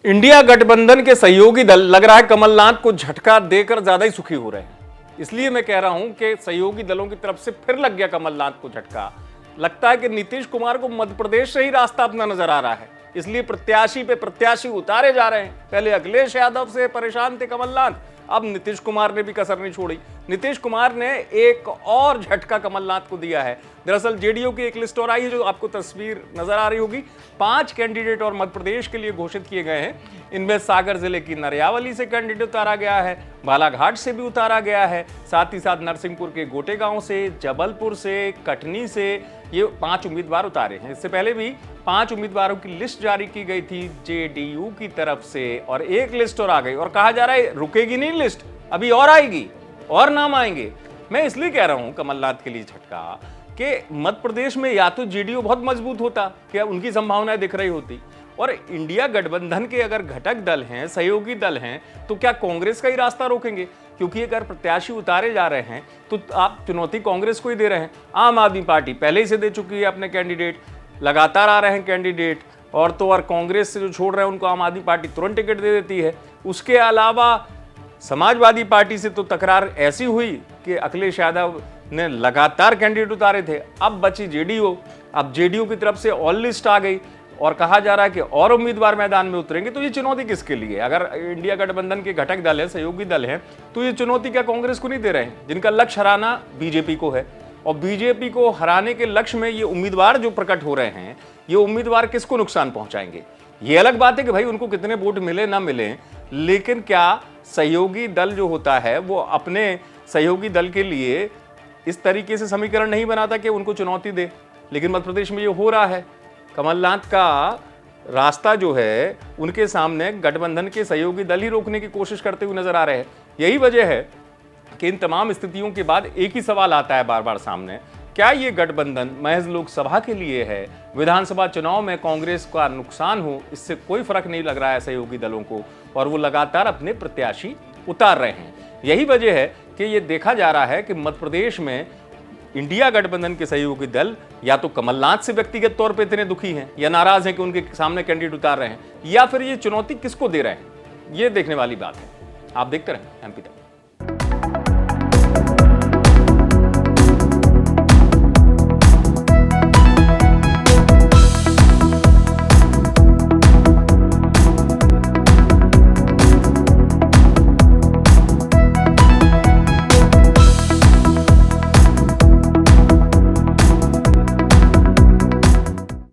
India गठबंधन के सहयोगी दल लग रहा है कमलनाथ को झटका देकर ज्यादा ही सुखी हो रहे हैं। इसलिए मैं कह रहा हूं कि सहयोगी दलों की तरफ से फिर लग गया कमलनाथ को झटका। लगता है कि नीतीश कुमार को मध्य प्रदेश से ही रास्ता अपना नजर आ रहा है, इसलिए प्रत्याशी पे प्रत्याशी उतारे जा रहे हैं। पहले अखिलेश यादव से परेशान थे कमलनाथ, अब नीतीश कुमार ने भी कसर नहीं छोड़ी। नीतीश कुमार ने एक और झटका कमलनाथ को दिया है। दरअसल जेडीयू की एक लिस्ट और आई है, जो आपको तस्वीर नजर आ रही होगी। 5 कैंडिडेट और मध्य प्रदेश के लिए घोषित किए गए हैं। इनमें सागर जिले की नरियावली से कैंडिडेट उतारा गया है, बालाघाट से भी उतारा गया है, साथ ही साथ नरसिंहपुर के गोटेगांव से, जबलपुर से, कटनी से ये 5 उम्मीदवार उतारे हैं। इससे पहले भी 5 उम्मीदवारों की लिस्ट जारी की गई थी जेडीयू की तरफ से, और एक लिस्ट और आ गई, और कहा जा रहा है रुकेगी नहीं लिस्ट, अभी और आएगी और नाम आएंगे। मैं इसलिए कह रहा हूं कमलनाथ के लिए झटका कि मध्य प्रदेश में या तो जेडीयू बहुत मजबूत होता, क्या उनकी संभावनाएं दिख रही होती, और इंडिया गठबंधन के अगर घटक दल हैं, सहयोगी दल हैं, तो क्या कांग्रेस का ही रास्ता रोकेंगे? क्योंकि अगर प्रत्याशी उतारे जा रहे हैं तो आप चुनौती कांग्रेस को ही दे रहे हैं। आम आदमी पार्टी पहले ही से दे चुकी है अपने कैंडिडेट, लगातार आ रहे हैं कैंडिडेट, और तो और कांग्रेस से जो छोड़ रहे हैं उनको आम आदमी पार्टी तुरंत टिकट दे देती है। उसके अलावा समाजवादी पार्टी से तो तकरार ऐसी हुई कि अखिलेश यादव ने लगातार कैंडिडेट उतारे थे। अब बची जेडीयू, अब जेडीयू की तरफ से ऑल लिस्ट आ गई और कहा जा रहा है कि और उम्मीदवार मैदान में उतरेंगे। तो ये चुनौती किसके लिए? अगर इंडिया गठबंधन के घटक दल है, सहयोगी दल है, तो ये चुनौती क्या कांग्रेस को नहीं दे रहे हैं, जिनका लक्ष्य हराना बीजेपी को है? और बीजेपी को हराने के लक्ष्य में ये उम्मीदवार जो प्रकट हो रहे हैं, ये उम्मीदवार किसको नुकसान पहुंचाएंगे? ये अलग बात है कि भाई उनको कितने वोट मिले ना मिले, लेकिन क्या सहयोगी दल जो होता है वो अपने सहयोगी दल के लिए इस तरीके से समीकरण नहीं बनाता कि उनको चुनौती दे? लेकिन मध्य प्रदेश में ये हो रहा है। कमलनाथ का रास्ता जो है उनके सामने गठबंधन के सहयोगी दल ही रोकने की कोशिश करते हुए नजर आ रहे हैं। यही वजह है कि इन तमाम स्थितियों के बाद एक ही सवाल आता है बार बार सामने, क्या ये गठबंधन महज लोकसभा के लिए है? विधानसभा चुनाव में कांग्रेस का नुकसान हो, इससे कोई फर्क नहीं लग रहा है सहयोगी दलों को, और वो लगातार अपने प्रत्याशी उतार रहे हैं। यही वजह है कि ये देखा जा रहा है कि मध्य प्रदेश में इंडिया गठबंधन के सहयोगी दल या तो कमलनाथ से व्यक्तिगत तौर पर इतने दुखी हैं या नाराज हैं कि उनके सामने कैंडिडेट उतार रहे हैं, या फिर ये चुनौती किसको दे रहे हैं, ये देखने वाली बात है। आप देखते रहें एमपी तक।